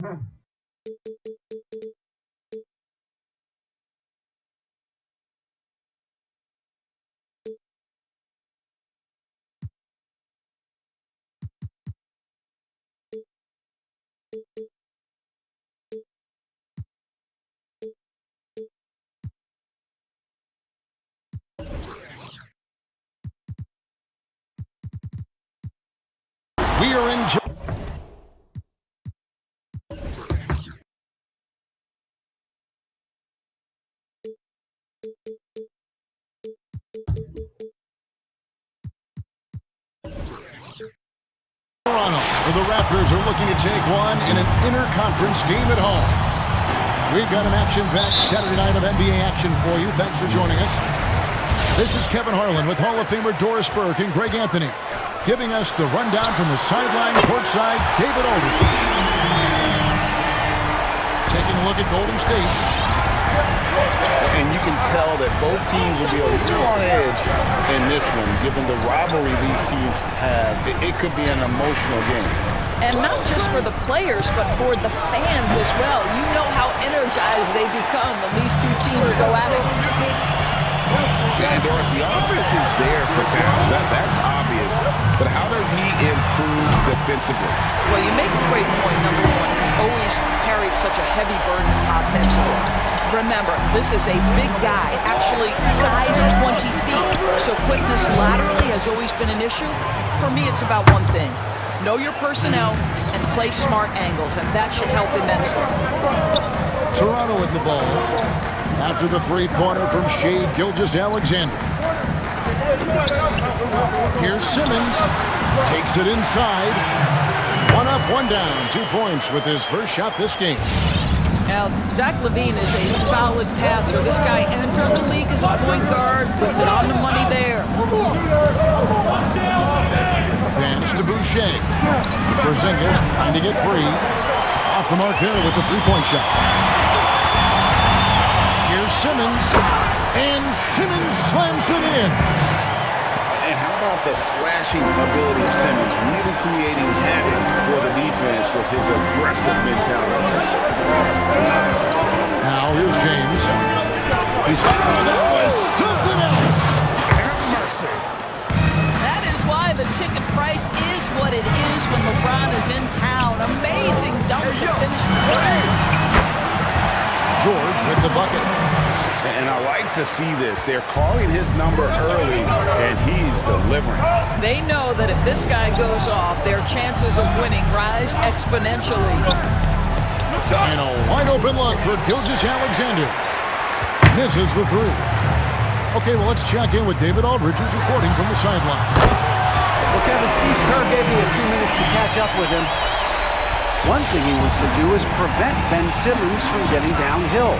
We are in. Toronto, where the Raptors are looking to take one in an interconference game at home. We've got an action-packed Saturday night of NBA action for you. Thanks for joining us. This is Kevin Harlan with Hall of Famer Doris Burke and Greg Anthony, giving us the rundown from the sideline courtside, David Aldridge. Taking a look at Golden State. And you can tell that both teams will be a little on edge in this one, given the rivalry these teams have. It could be an emotional game. And not just for the players, but for the fans as well. You know how energized they become when these two teams go at it. And Doris, the offense is there for Towns. That's obvious. But how does he improve defensively? Well, you make a great point, number one. He's always carried such a heavy burden offensively. Remember, this is a big guy, actually size 20 feet. So quickness laterally has always been an issue. For me, it's about one thing. Know your personnel and play smart angles, and that should help immensely. Toronto with the ball after the three-pointer from Shai Gilgeous-Alexander. Here's Simmons. Takes it inside. One up, one down. 2 points with his first shot this game. Now, Zach LaVine is a solid passer. This guy entered the league as a point guard, puts it on the money there. Pass to Boucher. Porzingis trying to get free. Off the mark there with the three-point shot. Here's Simmons. And Simmons slams it in. And how about the slashing ability of Simmons, really creating havoc for the defense with his aggressive mentality. Now here's James. He's something else. Have mercy. That is why the ticket price is what it is when LeBron is in town. Amazing dunk to finish the game. George with the bucket. And I like to see this. They're calling his number early, and he's delivering. They know that if this guy goes off, their chances of winning rise exponentially. And a wide-open look for Gilgeous-Alexander. Misses the three. Okay, well, let's check in with David Aldridge, who's reporting from the sideline. Well, Kevin, Steve Kerr gave me a few minutes to catch up with him. One thing he wants to do is prevent Ben Simmons from getting downhill.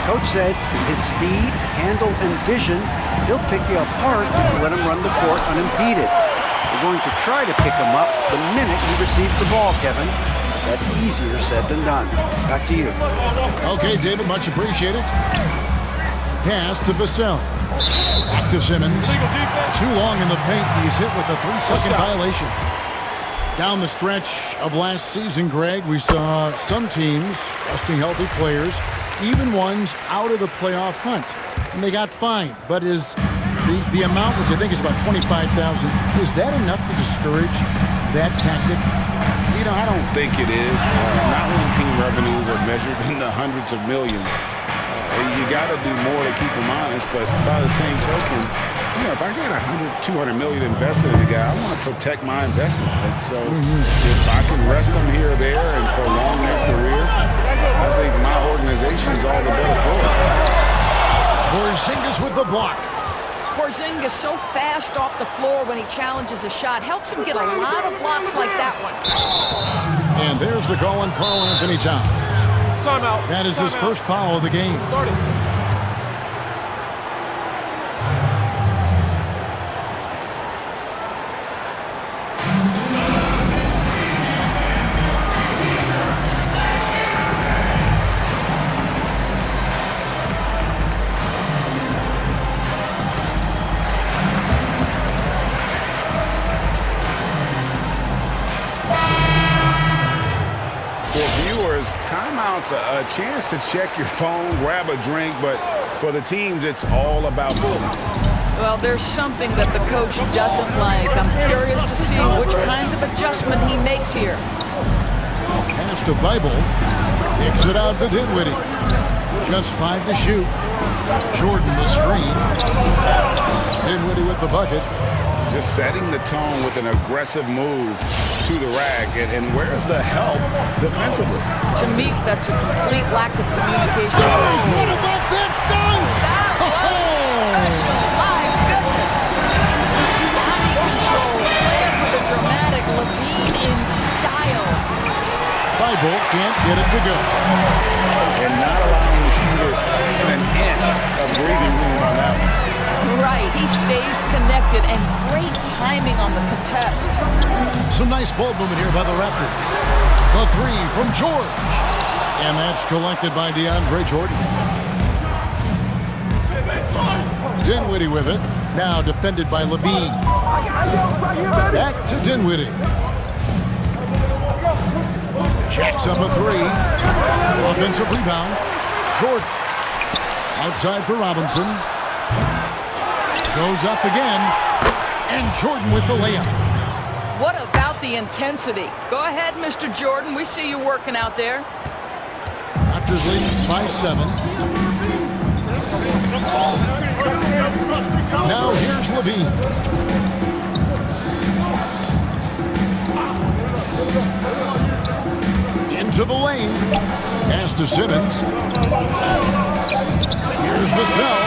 Coach said his speed, handle, and vision, he'll pick you apart if you let him run the court unimpeded. We're going to try to pick him up the minute he receives the ball, Kevin. That's easier said than done. Back to you. Okay, David, much appreciated. Pass to Vassell. Back to Simmons. Too long in the paint. He's hit with a 3-second violation. Down the stretch of last season, Greg, we saw some teams resting healthy players, even ones out of the playoff hunt, and they got fined. But is the amount, which I think is about $25,000, is that enough to discourage that tactic? You know, I don't think it is. Not when team revenues are measured in the hundreds of millions. You got to do more to keep them honest, but by the same token, you know, if I got $200 million invested in a guy, I want to protect my investment. And so if I can rest them here or there and prolong their career, I think my organization is all the better for it. Porzingis with the block. Porzingis so fast off the floor when he challenges a shot. Helps him get a lot of blocks like that one. And there's the call on Karl Anthony Towns. Timeout. That is his first foul of the game. It's a chance to check your phone, grab a drink, but for the teams, it's all about business. Well, there's something that the coach doesn't like. I'm curious to see which kind of adjustment he makes here. Pass to Weibel. Kicks it out to Dinwiddie. Just 5 to shoot. Jordan the screen. Dinwiddie with the bucket. Just setting the tone with an aggressive move to the rack. And where's the help defensively? To me, that's a complete lack of communication. What about that dunk? That was special. My goodness. Body control. Play for the dramatic. Levine in style. Weibel can't get it to go. And not allowing the shooter an inch of breathing room on that one. Right, he stays connected, and great timing on the contest. Some nice ball movement here by the Raptors. The three from George. And that's collected by DeAndre Jordan. Dinwiddie with it. Now defended by Levine. Back to Dinwiddie. Jacks up a three. Offensive rebound. Jordan. Outside for Robinson. Goes up again. And Jordan with the layup. What about the intensity? Go ahead, Mr. Jordan. We see you working out there. Raptors leading by 7. Now here's Levine. Into the lane. Pass to Simmons. Here's Vassell.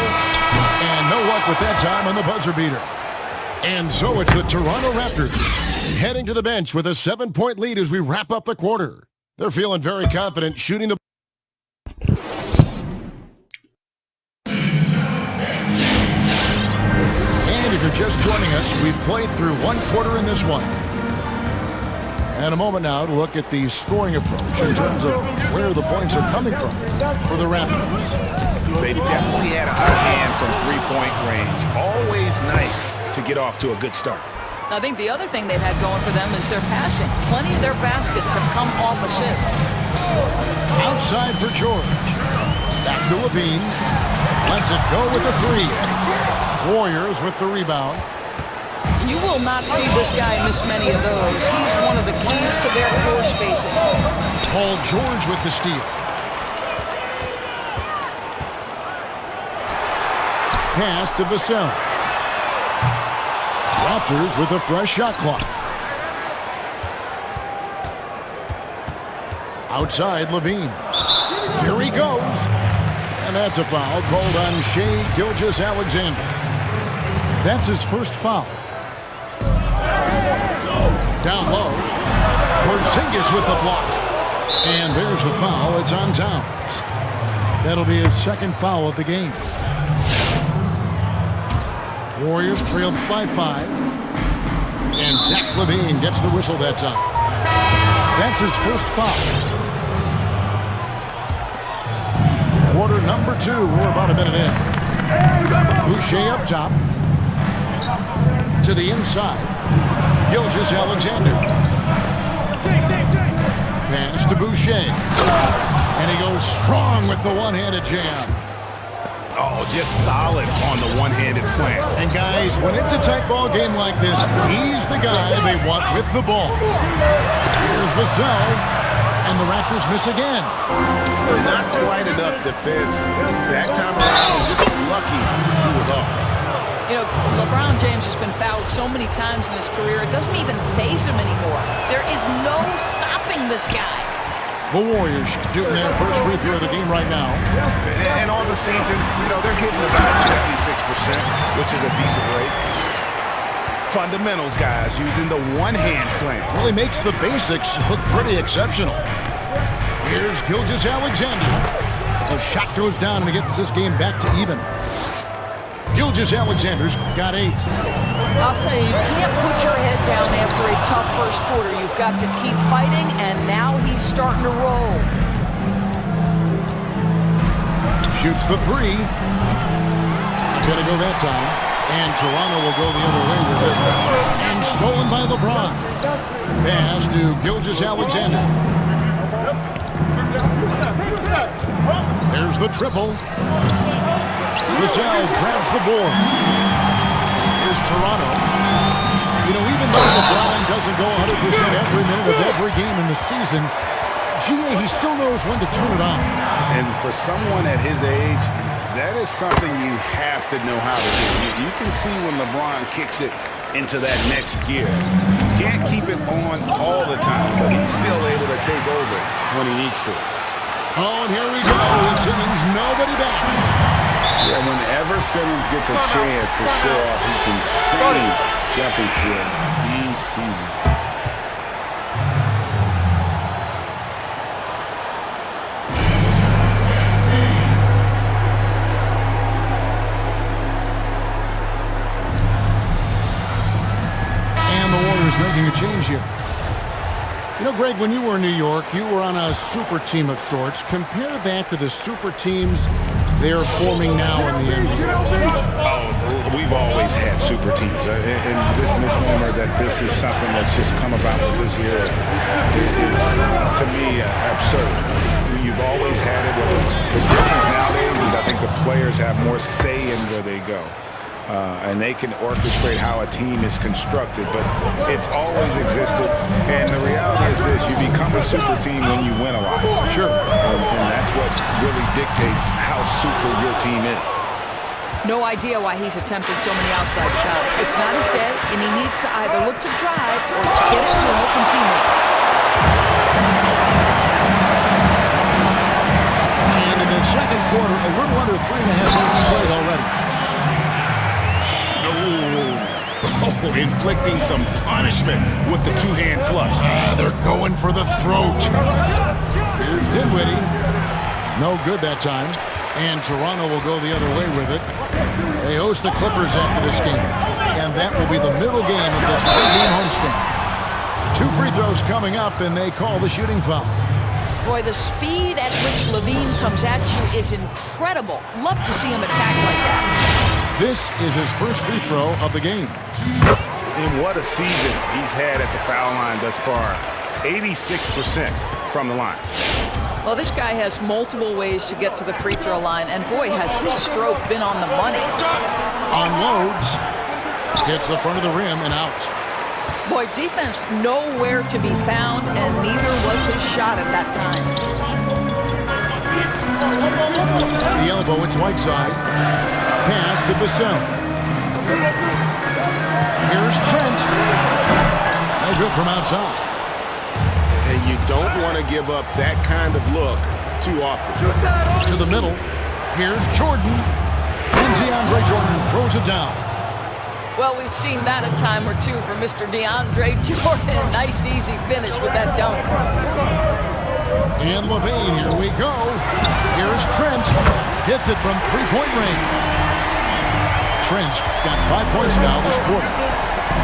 And no luck with that time on the buzzer beater. And so it's the Toronto Raptors heading to the bench with a 7-point lead as we wrap up the quarter. They're feeling very confident shooting the... And if you're just joining us, we've played through one quarter in this one. And a moment now to look at the scoring approach in terms of where the points are coming from for the Raptors. They definitely had a hot hand from three-point range. Always nice to get off to a good start. I think the other thing they've had going for them is their passing. Plenty of their baskets have come off assists. Outside for George. Back to Levine. Lets it go with the three. Warriors with the rebound. You will not see this guy miss many of those. He's one of the keys to their floor spacing. Paul George with the steal. Pass to Vassell. Raptors with a fresh shot clock. Outside Levine. Here he goes. And that's a foul called on Shai Gilgeous-Alexander. That's his first foul. Down low. Porzingis with the block. And there's the foul. It's on Towns. That'll be his second foul of the game. Warriors trailed by 5. And Zach LaVine gets the whistle that time. That's his first foul. Quarter number 2. We're about a minute in. Boucher up top. To the inside. Gilgeous-Alexander. Pass to Boucher. And he goes strong with the one-handed jam. Oh, just solid on the one-handed slam. And guys, when it's a tight ball game like this, he's the guy they want with the ball. Here's Vassell. And the Raptors miss again. Not quite enough defense. That time around, just lucky he was off. You know, LeBron James has been fouled so many times in his career, it doesn't even faze him anymore. There is no stopping this guy. The Warriors shooting their first free throw of the game right now. And on the season, you know, they're hitting about 76%, which is a decent rate. Fundamentals, guys, using the one-hand slam. Really makes the basics look pretty exceptional. Here's Gilgeous-Alexander. The shot goes down and gets this game back to even. Gilgeous-Alexander's got 8. I'll tell you, you can't put your head down after a tough first quarter. You've got to keep fighting, and now he's starting to roll. Shoots the 3. Gonna go that time. And Toronto will go the other way with it. And stolen by LeBron. Pass to Gilgeous-Alexander. There's the triple. Vassell grabs the board. Here's Toronto. You know, even though LeBron doesn't go 100% every minute of every game in the season, he still knows when to turn it on. And for someone at his age, that is something you have to know how to do. You can see when LeBron kicks it into that next gear. Can't keep it on all the time, but he's still able to take over when he needs to. Oh, and here we go with Simmons, nobody back. Yeah, whenever Simmons gets a chance to show off his insane jumping skills, he seizes it. Making a change here. You know, Greg, when you were in New York, you were on a super team of sorts. Compare that to the super teams they're forming now in the NBA. Oh, we've always had super teams. And this misnomer that this is something that's just come about with this year is to me, absurd. You've always had it. The difference nowadays is I think the players have more say in where they go. And they can orchestrate how a team is constructed, but it's always existed. And the reality is this: you become a super team when you win a lot. Sure. And that's what really dictates how super your team is. No idea why he's attempting so many outside shots. It's not his day, and he needs to either look to drive or to get it to an open teammate. And in the second quarter, a little under 3.5 minutes played already. Oh, inflicting some punishment with the two-hand flush. They're going for the throat. Here's Dinwiddie. No good that time. And Toronto will go the other way with it. They host the Clippers after this game. And that will be the middle game of this three-game homestand. 2 free throws coming up, and they call the shooting foul. Boy, the speed at which Levine comes at you is incredible. Love to see him attack like that. This is his first free throw of the game. And what a season he's had at the foul line thus far. 86% from the line. Well, this guy has multiple ways to get to the free throw line, and boy, has his stroke been on the money. Unloads, hits the front of the rim and out. Boy, defense nowhere to be found, and neither was his shot at that time. The elbow, it's Whiteside. Pass to Vassell. Here's Trent. No good from outside. And you don't want to give up that kind of look too often. To the middle. Here's Jordan. And DeAndre Jordan throws it down. Well, we've seen that a time or two for Mr. DeAndre Jordan. Nice, easy finish with that dunk. And Levine, here we go. Here's Trent. Hits it from three-point range. Trent's got 5 points now this quarter.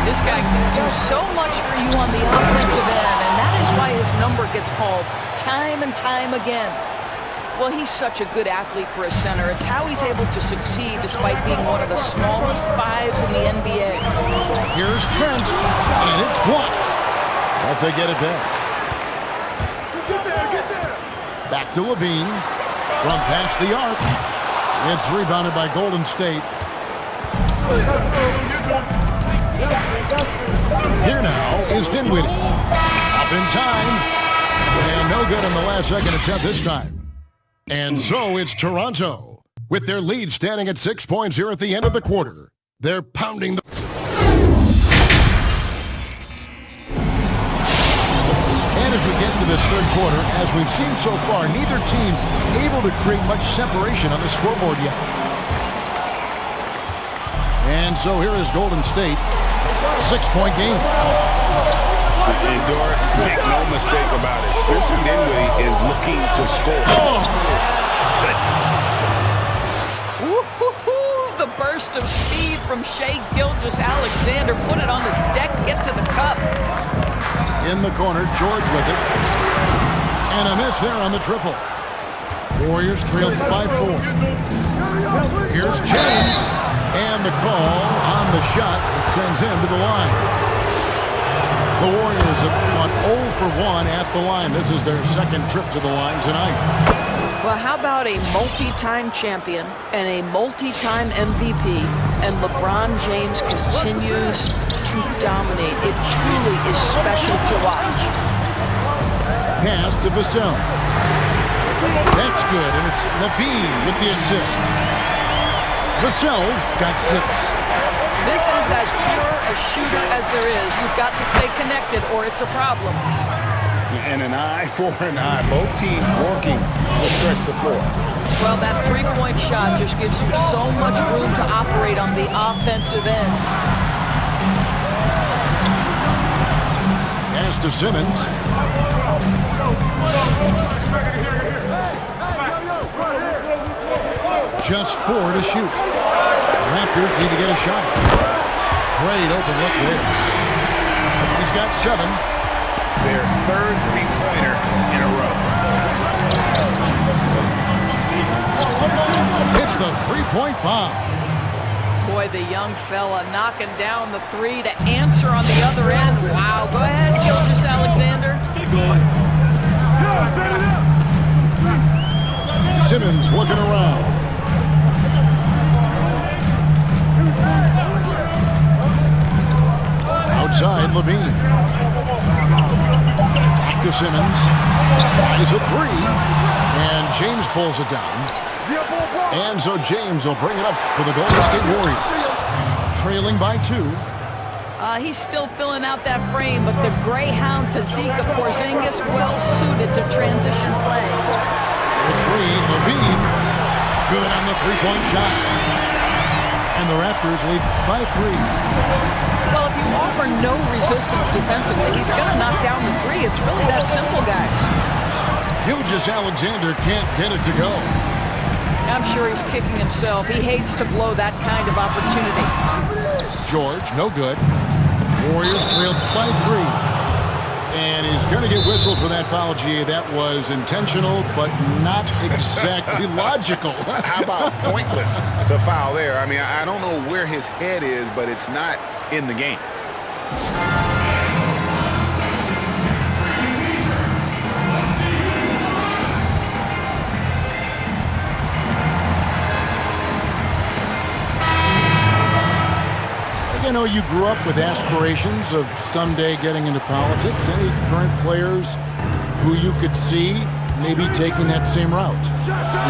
This guy can do so much for you on the offensive end, and that is why his number gets called time and time again. Well, he's such a good athlete for a center. It's how he's able to succeed despite being one of the smallest fives in the NBA. Here's Trent, and it's blocked. But they get it back. Back to Levine. From past the arc. It's rebounded by Golden State. Here now is Dinwiddie. Up in time. And no good on the last second attempt this time. And so it's Toronto. With their lead standing at 6 points here at the end of the quarter. They're pounding the... And as we get into this third quarter, as we've seen so far, neither team able to create much separation on the scoreboard yet. And so here is Golden State. 6-point game. And Doris, make no mistake about it. Spencer Dinwiddie is looking to score. The burst of speed from Shai Gilgeous-Alexander. Put it on the deck, get to the cup. In the corner, George with it. And a miss there on the triple. Warriors trail by 4. Here's James. And the call on the shot that sends him to the line. The Warriors have gone 0 for 1 at the line. This is their second trip to the line tonight. Well, how about a multi-time champion and a multi-time MVP, and LeBron James continues to dominate. It truly is special to watch. Pass to Vassell. That's good, and it's Levine with the assist. Vassell's got 6. This is as pure a shooter as there is. You've got to stay connected or it's a problem. And an eye for an eye. Both teams working to stretch the floor. Well, that three-point shot just gives you so much room to operate on the offensive end. Pass to Simmons. Just 4 to shoot. The Raptors need to get a shot. Great open look there. He's got 7. Their third three-pointer in a row. It's the three-point bomb. Boy, the young fella knocking down the 3 to answer on the other end. Wow, go ahead, Gilgeous-Alexander. Simmons looking around. Outside, Levine. Back to Simmons. Is a 3. And James pulls it down. And so James will bring it up for the Golden State Warriors. Trailing by 2. He's still filling out that frame, but the Greyhound physique of Porzingis well-suited to transition play. The 3, Levine. Good on the three-point shot. And the Raptors lead by 3. Well, if you offer no resistance defensively, he's going to knock down the 3. It's really that simple, guys. Gilgeous-Alexander can't get it to go. I'm sure he's kicking himself. He hates to blow that kind of opportunity. George, no good. Warriors trailed by 3. And he's going to get whistled for that foul, G. That was intentional, but not exactly logical. How about pointless to foul there? I mean, I don't know where his head is, but it's not in the game. I know you grew up with aspirations of someday getting into politics. Any current players who you could see maybe taking that same route?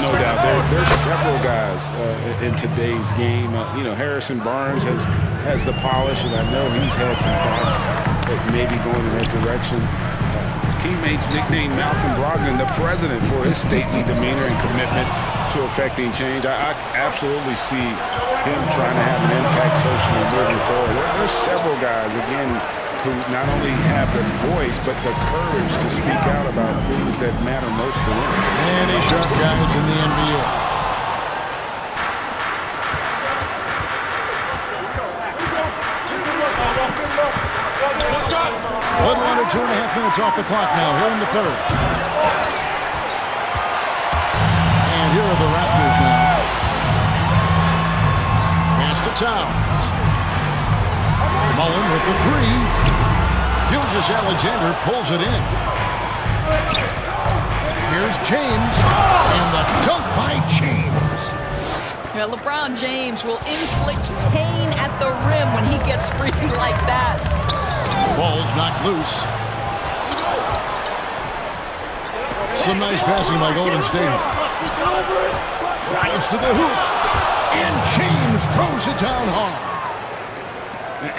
No doubt. There's several guys in today's game. Harrison Barnes has the polish, and I know he's had some thoughts that maybe going in that direction. Teammates nicknamed Malcolm Brogdon the president for his stately demeanor and commitment to affecting change. I absolutely see him trying to have an impact socially moving forward. There's several guys, again, who not only have the voice, but the courage to speak out about things that matter most to them. Many sharp guys in the NBA. A little under 2.5 minutes off the clock now, here in the 3rd. And here are the Raptors now. Pass to Towns. Mullen with the 3. Gilgeous-Alexander pulls it in. Here's James. And the dunk by James. Yeah, LeBron James will inflict pain at the rim when he gets free like that. Ball's knocked loose. Some nice passing by Golden State. Drives to the hoop. And James throws it down hard.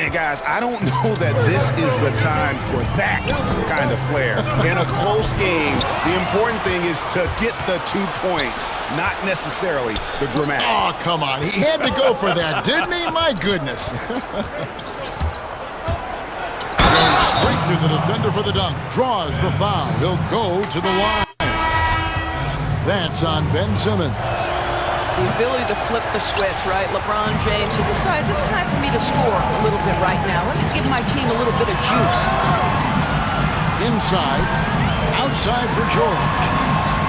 And guys, I don't know that this is the time for that kind of flair. In a close game, the important thing is to get the 2 points, not necessarily the dramatics. Oh, come on. He had to go for that, didn't he? My goodness. Goes straight through the defender for the dunk. Draws the foul. He'll go to the line. That's on Ben Simmons. The ability to flip the switch, right? LeBron James, he decides it's time for me to score a little bit right now. Let me give my team a little bit of juice. Inside. Outside for George.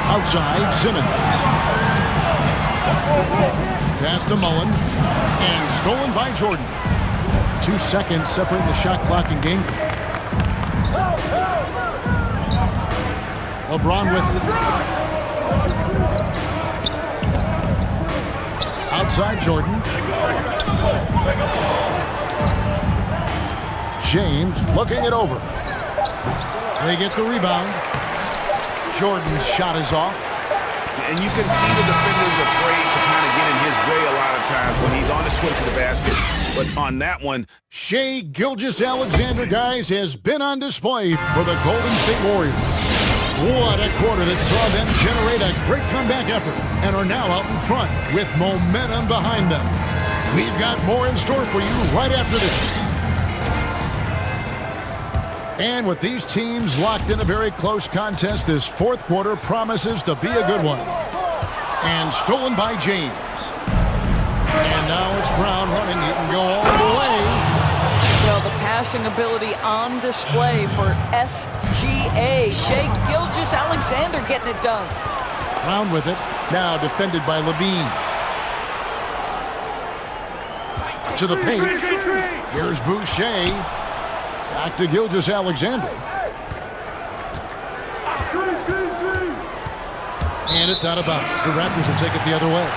Outside, Simmons. Pass to Mullen. And stolen by Jordan. 2 seconds separating the shot clock and game. LeBron with it. inside Jordan. James looking it over. They get the rebound. Jordan's shot is off. And you can see the defender's afraid to kind of get in his way a lot of times when he's on his way to the basket. But on that one, Shai Gilgeous-Alexander, guys, has been on display for the Golden State Warriors. What a quarter that saw them generate a great comeback effort and are now out in front with momentum behind them. We've got more in store for you right after this. And with these teams locked in a very close contest, this fourth quarter promises to be a good one. And stolen by James. And now it's Brown running. He can go all the way. Well, the passing ability on display for SGA. Shai Gilgeous-Alexander getting it done. Brown with it. Now defended by Levine. To the paint. Here's Boucher. Back to Gilgeous-Alexander. And it's out of bounds. The Raptors will take it the other way.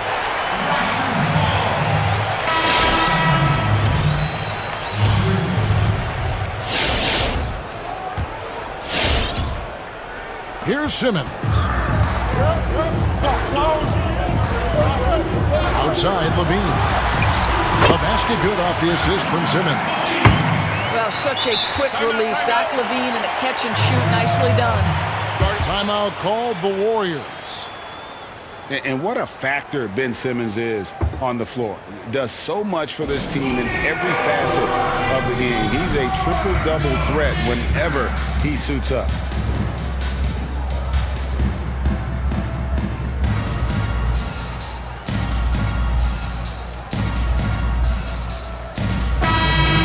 Here's Simmons. Outside, Levine. A basket good off the assist from Simmons. Well, such a quick release. Zach LaVine and a catch and shoot. Nicely done. Timeout called the Warriors. and what a factor Ben Simmons is on the floor. Does so much for this team in every facet of the game. He's a triple-double threat whenever he suits up.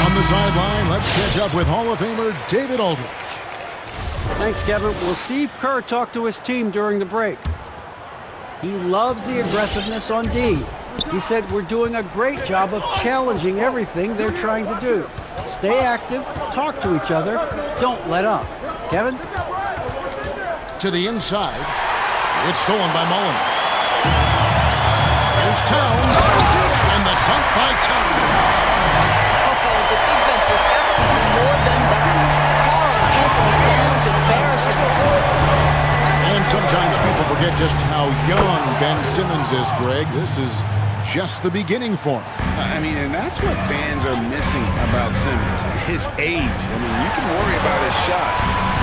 On the sideline, let's catch up with Hall of Famer David Aldridge. Thanks, Kevin. Well, Steve Kerr talked to his team during the break. He loves the aggressiveness on D. He said we're doing a great job of challenging everything they're trying to do. Stay active, talk to each other, don't let up. Kevin? To the inside. It's stolen by Mullen. Here's Towns. And the dunk by Towns. The defense has got to do more than that. Carl Anthony Towns embarrassing. And sometimes people forget just how young Ben Simmons is, Greg. This is just the beginning for him. I mean, and that's what fans are missing about Simmons, his age. I mean, you can worry about his shot,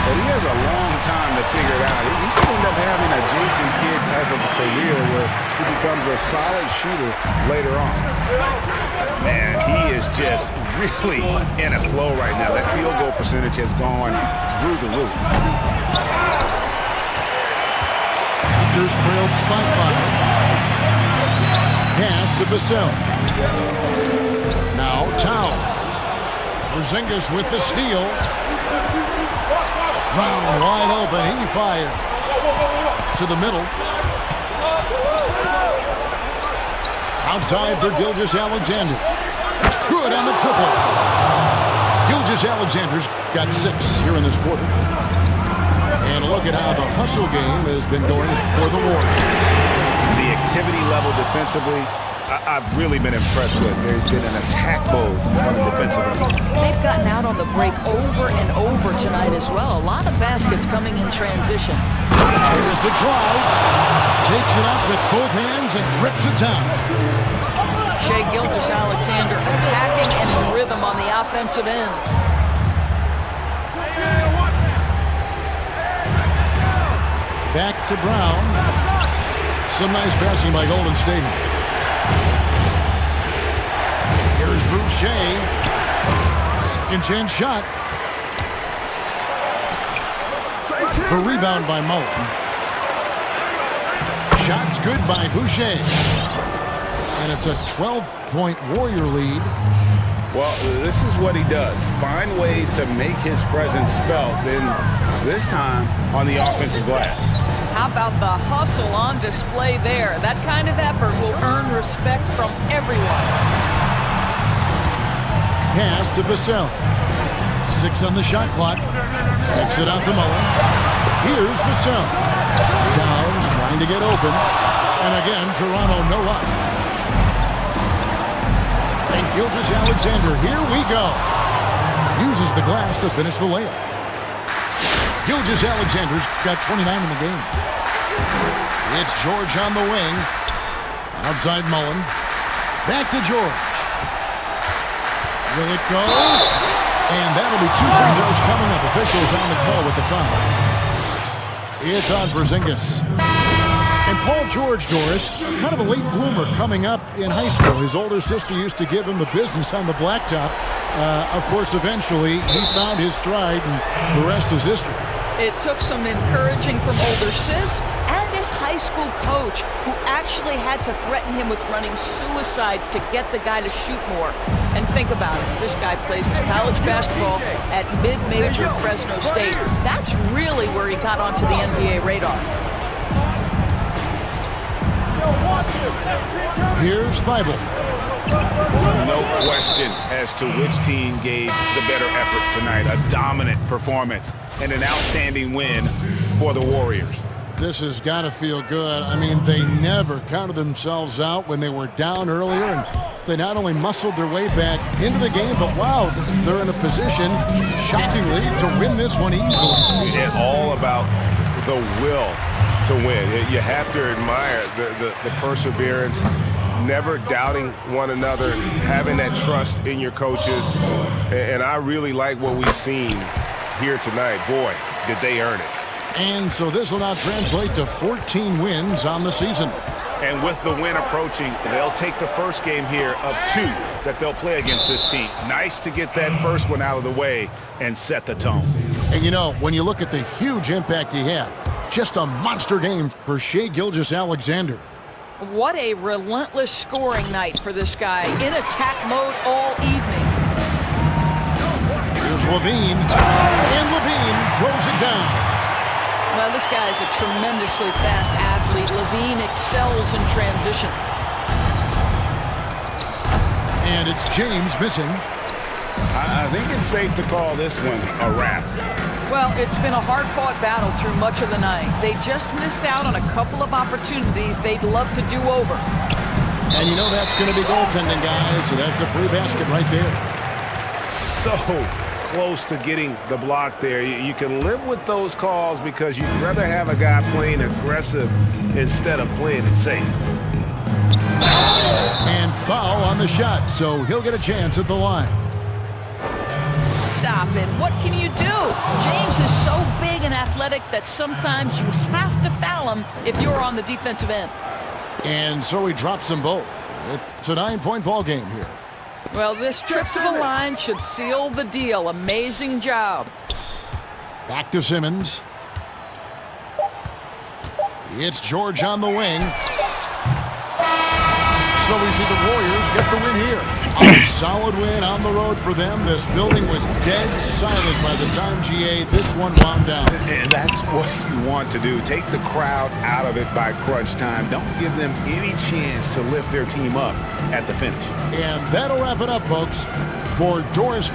but he has a long time to figure it out. He could end up having a Jason Kidd type of career where he becomes a solid shooter later on. Man, he is just really in a flow right now. That field goal percentage has gone through the roof. Raptors trail by 5. Pass to Vassell. Now Towns. Porzingis with the steal. Brown wide open. He fires. To the middle. Outside for Gilgeous-Alexander. Good on the triple. Gilgeous-Alexander's got 6 here in this quarter. And look at how the hustle game has been going for the Warriors. The activity level defensively, I've really been impressed with. There's been an attack mode on the defensive end. They've gotten out on the break over and over tonight as well. A lot of baskets coming in transition. Here's the drive. Takes it up with both hands and rips it down. Shai Gilgeous-Alexander attacking and in rhythm on the offensive end. Back to Brown. Some nice passing by Golden State. Here's Boucher. Second chance shot. The rebound by Mullen. Shot's good by Boucher. And it's a 12-point Warrior lead. Well, this is what he does. Find ways to make his presence felt, and this time on the offensive glass. How about the hustle on display there? That kind of effort will earn respect from everyone. Pass to Vassell. 6 on the shot clock. Takes it out to Mullen. Here's Vassell. Towns trying to get open. And again, Toronto no up. Gilgeous-Alexander, here we go. Uses the glass to finish the layup. Gilgeous-Alexander's got 29 in the game. It's George on the wing. Outside Mullen. Back to George. Will it go? And that'll be 2 free throws coming up. Officials on the call with the foul. It's on Porzingis. And Paul George, Doris, kind of a late bloomer coming up in high school. His older sister used to give him the business on the blacktop. Of course, eventually, he found his stride, and the rest is history. It took some encouraging from older sis and his high school coach, who actually had to threaten him with running suicides to get the guy to shoot more. And think about it. This guy plays his college basketball at mid-major Fresno State. That's really where he got onto the NBA radar. Here's Thibault. No question as to which team gave the better effort tonight. A dominant performance and an outstanding win for the Warriors. This has got to feel good. I mean, they never counted themselves out when they were down earlier, and they not only muscled their way back into the game, but wow, they're in a position, shockingly, to win this one easily. It's all about the will to win. You have to admire the perseverance, never doubting one another, having that trust in your coaches. And I really like what we've seen here tonight. Boy, did they earn it. And so this will now translate to 14 wins on the season. And with the win approaching, they'll take the first game here of 2 that they'll play against this team. Nice to get that first one out of the way and set the tone. And you know, when you look at the huge impact he had, just a monster game for Shai Gilgeous-Alexander. What a relentless scoring night for this guy, in attack mode all evening. Here's Levine, and Levine throws it down. Well, this guy is a tremendously fast athlete. Levine excels in transition. And it's James missing. I think it's safe to call this one a wrap. Well, it's been a hard-fought battle through much of the night. They just missed out on a couple of opportunities they'd love to do over. And you know that's going to be goaltending, guys, so that's a free basket right there. So close to getting the block there. You can live with those calls because you'd rather have a guy playing aggressive instead of playing it safe. And foul on the shot, so he'll get a chance at the line. Stop it. What can you do? James is so big and athletic that sometimes you have to foul him if you're on the defensive end. And so he drops them both. It's a 9-point ball game here. Well, this trip to the line should seal the deal. Amazing job. Back to Simmons. It's George on the wing. So we see the Warriors get the win here. A solid win on the road for them. This building was dead silent by the time, GA, this one wound down. And that's what you want to do. Take the crowd out of it by crunch time. Don't give them any chance to lift their team up at the finish. And that'll wrap it up, folks. For Doris